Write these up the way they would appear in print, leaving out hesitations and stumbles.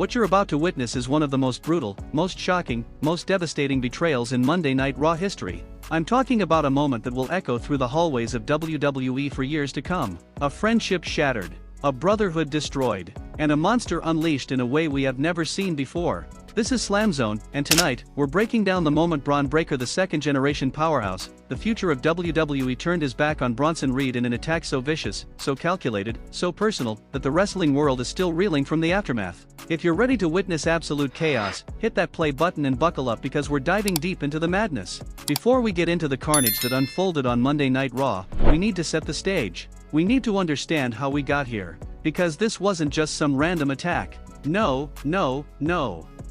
What you're about to witness is one of the most brutal, most shocking, most devastating betrayals in Monday Night Raw history. I'm talking about a moment that will echo through the hallways of WWE for years to come. A friendship shattered, a brotherhood destroyed, and a monster unleashed in a way we have never seen before. This is SLAMZONE, and tonight, we're breaking down the moment Bron Breakker, the second-generation powerhouse, the future of WWE, turned his back on Bronson Reed in an attack so vicious, so calculated, so personal, that the wrestling world is still reeling from the aftermath. If you're ready to witness absolute chaos, hit that play button and buckle up because we're diving deep into the madness. Before we get into the carnage that unfolded on Monday Night Raw, we need to set the stage. We need to understand how we got here. Because this wasn't just some random attack. No.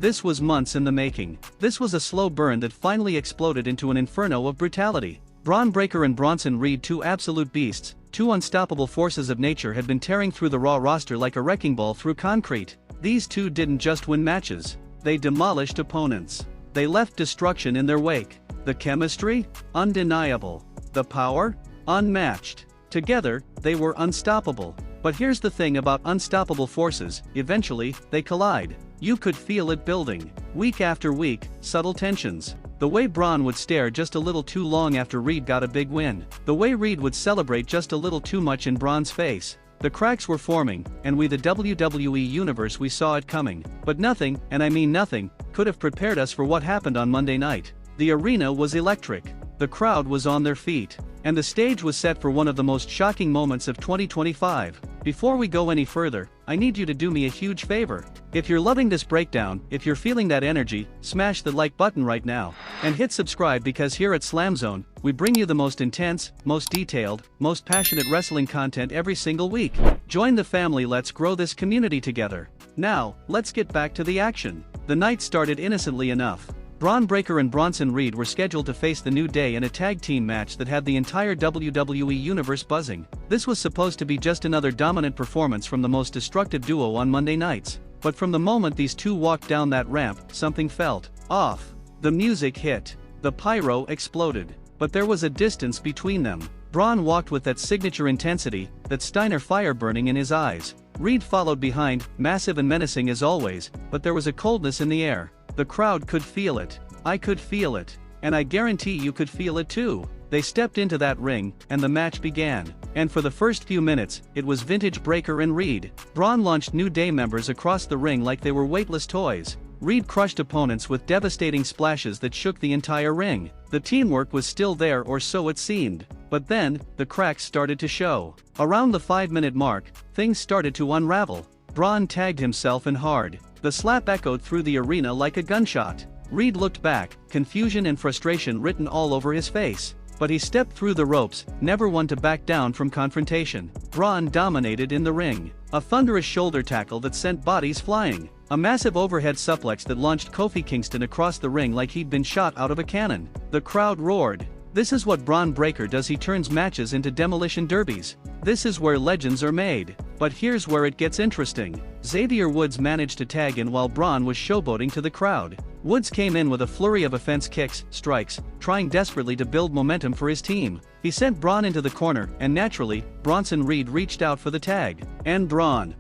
This was months in the making. This was a slow burn that finally exploded into an inferno of brutality. Bron Breakker and Bronson Reed, two absolute beasts, two unstoppable forces of nature, had been tearing through the Raw roster like a wrecking ball through concrete. These two didn't just win matches. They demolished opponents. They left destruction in their wake. The chemistry? Undeniable. The power? Unmatched. Together, they were unstoppable. But here's the thing about unstoppable forces: eventually, they collide. You could feel it building. Week after week, subtle tensions. The way Bron would stare just a little too long after Reed got a big win. The way Reed would celebrate just a little too much in Bron's face. The cracks were forming, and we, the WWE Universe, we saw it coming. But nothing, and I mean nothing, could have prepared us for what happened on Monday night. The arena was electric. The crowd was on their feet. And the stage was set for one of the most shocking moments of 2025. Before we go any further, I need you to do me a huge favor. If you're loving this breakdown, if you're feeling that energy, smash the like button right now. And hit subscribe, because here at SLAMZONE, we bring you the most intense, most detailed, most passionate wrestling content every single week. Join the family, let's grow this community together. Now, let's get back to the action. The night started innocently enough. Bron Breakker and Bronson Reed were scheduled to face the New Day in a tag team match that had the entire WWE Universe buzzing. This was supposed to be just another dominant performance from the most destructive duo on Monday nights. But from the moment these two walked down that ramp, something felt off. The music hit. The pyro exploded. But there was a distance between them. Bron walked with that signature intensity, that Steiner fire burning in his eyes. Reed followed behind, massive and menacing as always, but there was a coldness in the air. The crowd could feel it. I could feel it. And I guarantee you could feel it too. They stepped into that ring, and the match began. And for the first few minutes, it was vintage Breakker and Reed. Bron launched New Day members across the ring like they were weightless toys. Reed crushed opponents with devastating splashes that shook the entire ring. The teamwork was still there, or so it seemed. But then, the cracks started to show. Around the 5-minute mark, things started to unravel. Bron tagged himself in hard. The slap echoed through the arena like a gunshot. Reed looked back, confusion and frustration written all over his face. But he stepped through the ropes, never one to back down from confrontation. Bron dominated in the ring. A thunderous shoulder tackle that sent bodies flying. A massive overhead suplex that launched Kofi Kingston across the ring like he'd been shot out of a cannon. The crowd roared. This is what Bron Breakker does. He turns matches into demolition derbies. This is where legends are made. But here's where it gets interesting. Xavier Woods managed to tag in while Bron was showboating to the crowd. Woods came in with a flurry of offense kicks, strikes, trying desperately to build momentum for his team. He sent Bron into the corner, and naturally, Bronson Reed reached out for the tag. And Bron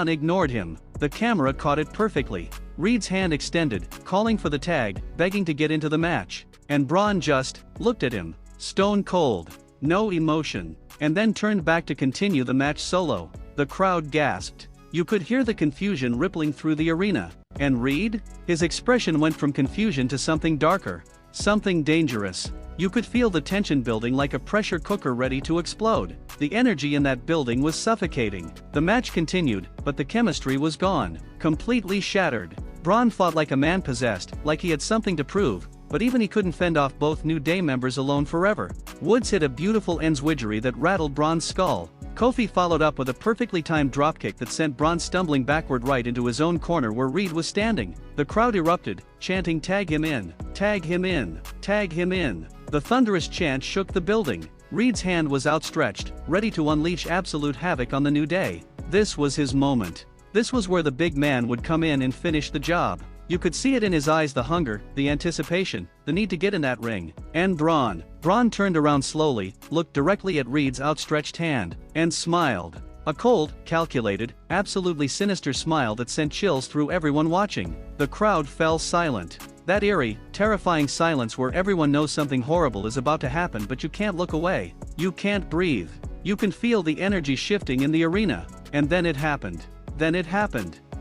ignored him. The camera caught it perfectly. Reed's hand extended, calling for the tag, begging to get into the match. And Bron just looked at him, stone cold, no emotion, and then turned back to continue the match solo. The crowd gasped. You could hear the confusion rippling through the arena. And Reed? His expression went from confusion to something darker, something dangerous. You could feel the tension building like a pressure cooker ready to explode. The energy in that building was suffocating. The match continued, but the chemistry was gone, completely shattered. Bron fought like a man possessed, like he had something to prove. But even he couldn't fend off both New Day members alone forever. Woods hit a beautiful enzwidgery that rattled Bron's skull. Kofi followed up with a perfectly timed dropkick that sent Bron stumbling backward right into his own corner where Reed was standing. The crowd erupted, chanting, "Tag him in! Tag him in! Tag him in!" The thunderous chant shook the building. Reed's hand was outstretched, ready to unleash absolute havoc on the New Day. This was his moment. This was where the big man would come in and finish the job. You could see it in his eyes, the hunger, the anticipation, the need to get in that ring. And Bron turned around slowly, looked directly at Reed's outstretched hand, and smiled. A cold, calculated, absolutely sinister smile that sent chills through everyone watching. The crowd fell silent. That eerie, terrifying silence where everyone knows something horrible is about to happen but you can't look away. You can't breathe. You can feel the energy shifting in the arena. And then it happened.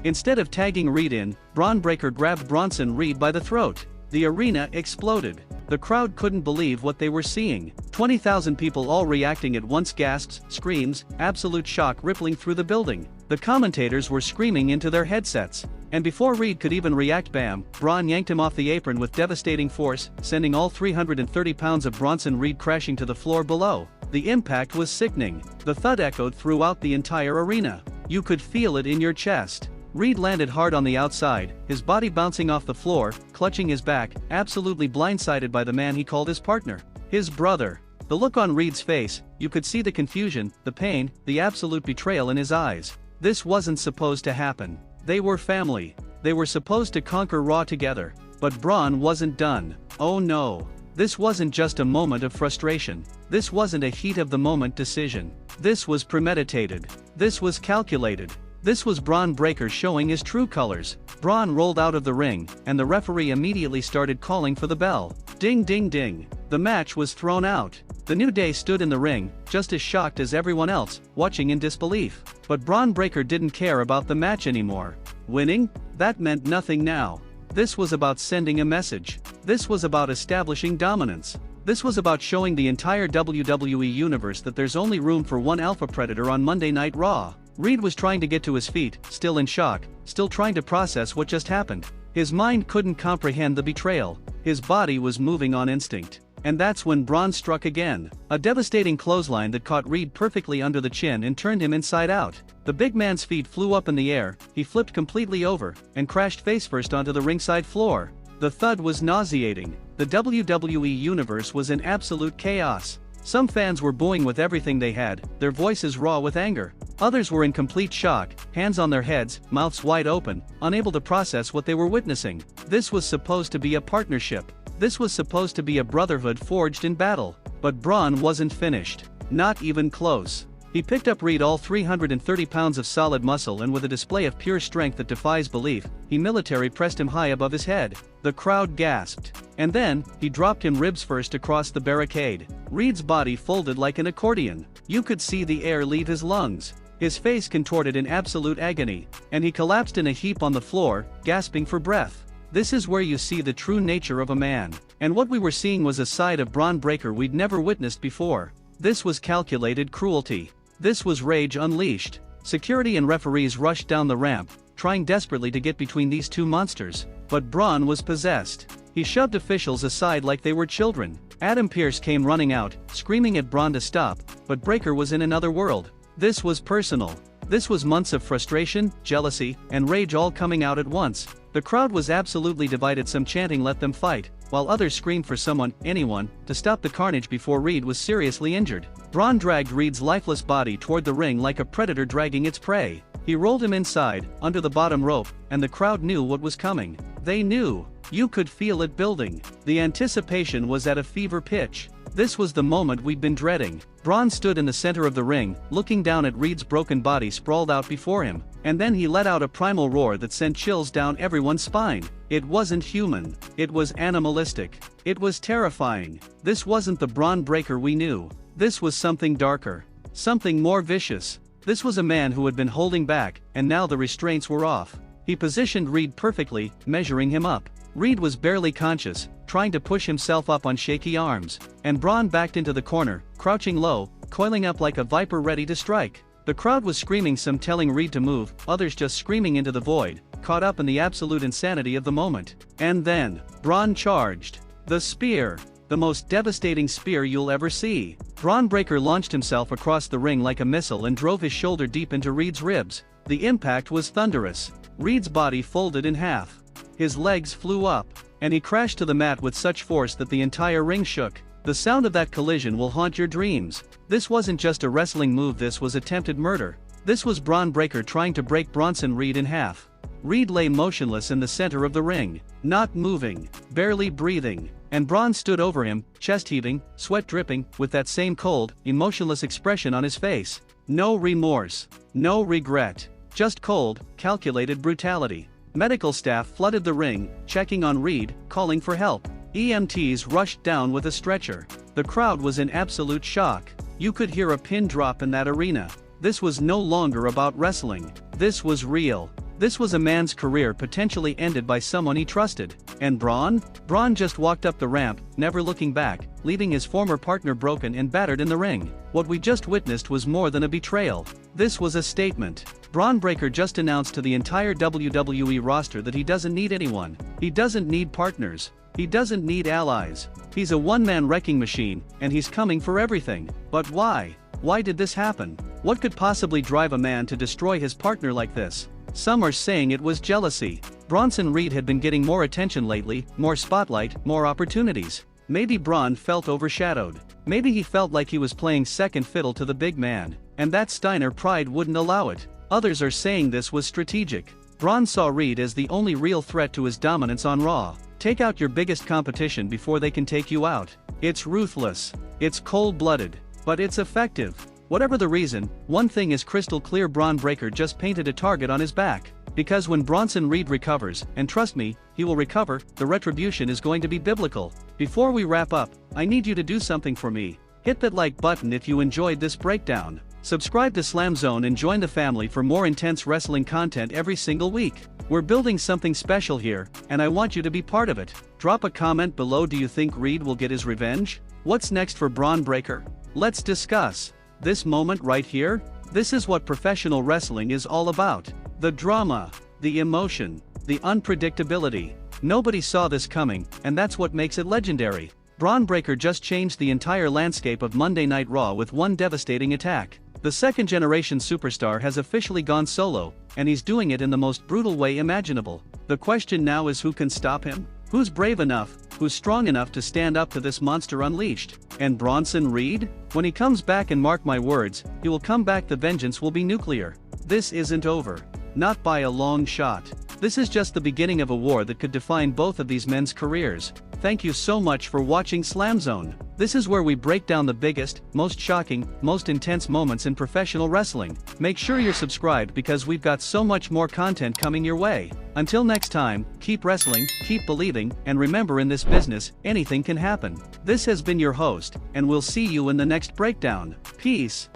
Instead of tagging Reed in, Bron Breakker grabbed Bronson Reed by the throat. The arena exploded. The crowd couldn't believe what they were seeing. 20,000 people all reacting at once, gasps, screams, absolute shock rippling through the building. The commentators were screaming into their headsets. And before Reed could even react, bam, Bron yanked him off the apron with devastating force, sending all 330 pounds of Bronson Reed crashing to the floor below. The impact was sickening. The thud echoed throughout the entire arena. You could feel it in your chest. Reed landed hard on the outside, his body bouncing off the floor, clutching his back, absolutely blindsided by the man he called his partner. His brother. The look on Reed's face, you could see the confusion, the pain, the absolute betrayal in his eyes. This wasn't supposed to happen. They were family. They were supposed to conquer Raw together. But Bron wasn't done. Oh no. This wasn't just a moment of frustration. This wasn't a heat-of-the-moment decision. This was premeditated. This was calculated. This was Bron Breakker showing his true colors. Bron rolled out of the ring, and the referee immediately started calling for the bell. Ding ding ding. The match was thrown out. The New Day stood in the ring, just as shocked as everyone else, watching in disbelief. But Bron Breakker didn't care about the match anymore. Winning? That meant nothing now. This was about sending a message. This was about establishing dominance. This was about showing the entire WWE universe that there's only room for one alpha predator on Monday Night Raw. Reed was trying to get to his feet, still in shock, still trying to process what just happened. His mind couldn't comprehend the betrayal. His body was moving on instinct. And that's when Bron struck again. A devastating clothesline that caught Reed perfectly under the chin and turned him inside out. The big man's feet flew up in the air, he flipped completely over, and crashed face first onto the ringside floor. The thud was nauseating. The WWE universe was in absolute chaos. Some fans were booing with everything they had, their voices raw with anger. Others were in complete shock, hands on their heads, mouths wide open, unable to process what they were witnessing. This was supposed to be a partnership. This was supposed to be a brotherhood forged in battle. But Bron wasn't finished. Not even close. He picked up Reed, all 330 pounds of solid muscle, and with a display of pure strength that defies belief, he military pressed him high above his head. The crowd gasped. And then, he dropped him ribs first across the barricade. Reed's body folded like an accordion. You could see the air leave his lungs. His face contorted in absolute agony, and he collapsed in a heap on the floor, gasping for breath. This is where you see the true nature of a man. And what we were seeing was a side of Bron Breakker we'd never witnessed before. This was calculated cruelty. This was rage unleashed. Security and referees rushed down the ramp, trying desperately to get between these two monsters. But Bron was possessed. He shoved officials aside like they were children. Adam Pearce came running out, screaming at Bron to stop, but Breakker was in another world. This was personal. This was months of frustration, jealousy, and rage all coming out at once. The crowd was absolutely divided, some chanting "let them fight," while others screamed for someone, anyone, to stop the carnage before Reed was seriously injured. Bron dragged Reed's lifeless body toward the ring like a predator dragging its prey. He rolled him inside, under the bottom rope, and the crowd knew what was coming. They knew. You could feel it building. The anticipation was at a fever pitch. This was the moment we'd been dreading. Bron stood in the center of the ring, looking down at Reed's broken body sprawled out before him, and then he let out a primal roar that sent chills down everyone's spine. It wasn't human. It was animalistic. It was terrifying. This wasn't the Bron Breakker we knew. This was something darker. Something more vicious. This was a man who had been holding back, and now the restraints were off. He positioned Reed perfectly, measuring him up. Reed was barely conscious, trying to push himself up on shaky arms, and Bron backed into the corner, crouching low, coiling up like a viper ready to strike. The crowd was screaming, some telling Reed to move, others just screaming into the void, caught up in the absolute insanity of the moment. And then, Bron charged. The spear. The most devastating spear you'll ever see. Bron Breakker launched himself across the ring like a missile and drove his shoulder deep into Reed's ribs. The impact was thunderous. Reed's body folded in half. His legs flew up, and he crashed to the mat with such force that the entire ring shook. The sound of that collision will haunt your dreams. This wasn't just a wrestling move, this was attempted murder. This was Bron Breakker trying to break Bronson Reed in half. Reed lay motionless in the center of the ring, not moving, barely breathing, and Bron stood over him, chest heaving, sweat dripping, with that same cold, emotionless expression on his face. No remorse. No regret. Just cold, calculated brutality. Medical staff flooded the ring, checking on Reed, calling for help. EMTs rushed down with a stretcher. The crowd was in absolute shock. You could hear a pin drop in that arena. This was no longer about wrestling. This was real. This was a man's career potentially ended by someone he trusted. And Bron? Bron just walked up the ramp, never looking back, leaving his former partner broken and battered in the ring. What we just witnessed was more than a betrayal. This was a statement. Bron Breakker just announced to the entire WWE roster that he doesn't need anyone. He doesn't need partners. He doesn't need allies. He's a one-man wrecking machine, and he's coming for everything. But why? Why did this happen? What could possibly drive a man to destroy his partner like this? Some are saying it was jealousy. Bronson Reed had been getting more attention lately, more spotlight, more opportunities. Maybe Bron felt overshadowed. Maybe he felt like he was playing second fiddle to the big man, and that Steiner pride wouldn't allow it. Others are saying this was strategic. Bron saw Reed as the only real threat to his dominance on Raw. Take out your biggest competition before they can take you out. It's ruthless. It's cold-blooded. But it's effective. Whatever the reason, one thing is crystal clear: Bron Breakker just painted a target on his back. Because when Bronson Reed recovers, and trust me, he will recover, the retribution is going to be biblical. Before we wrap up, I need you to do something for me. Hit that like button if you enjoyed this breakdown. Subscribe to SlamZone and join the family for more intense wrestling content every single week. We're building something special here, and I want you to be part of it. Drop a comment below. Do you think Reed will get his revenge? What's next for Bron Breakker? Let's discuss. This moment right here? This is what professional wrestling is all about. The drama, the emotion, the unpredictability. Nobody saw this coming, and that's what makes it legendary. Bron Breakker just changed the entire landscape of Monday Night Raw with one devastating attack. The second-generation superstar has officially gone solo, and he's doing it in the most brutal way imaginable. The question now is, who can stop him? Who's brave enough, who's strong enough to stand up to this monster unleashed? And Bronson Reed? When he comes back, and mark my words, he will come back, the vengeance will be nuclear. This isn't over. Not by a long shot. This is just the beginning of a war that could define both of these men's careers. Thank you so much for watching SlamZone. This is where we break down the biggest, most shocking, most intense moments in professional wrestling. Make sure you're subscribed because we've got so much more content coming your way. Until next time, keep wrestling, keep believing, and remember, in this business, anything can happen. This has been your host, and we'll see you in the next breakdown. Peace.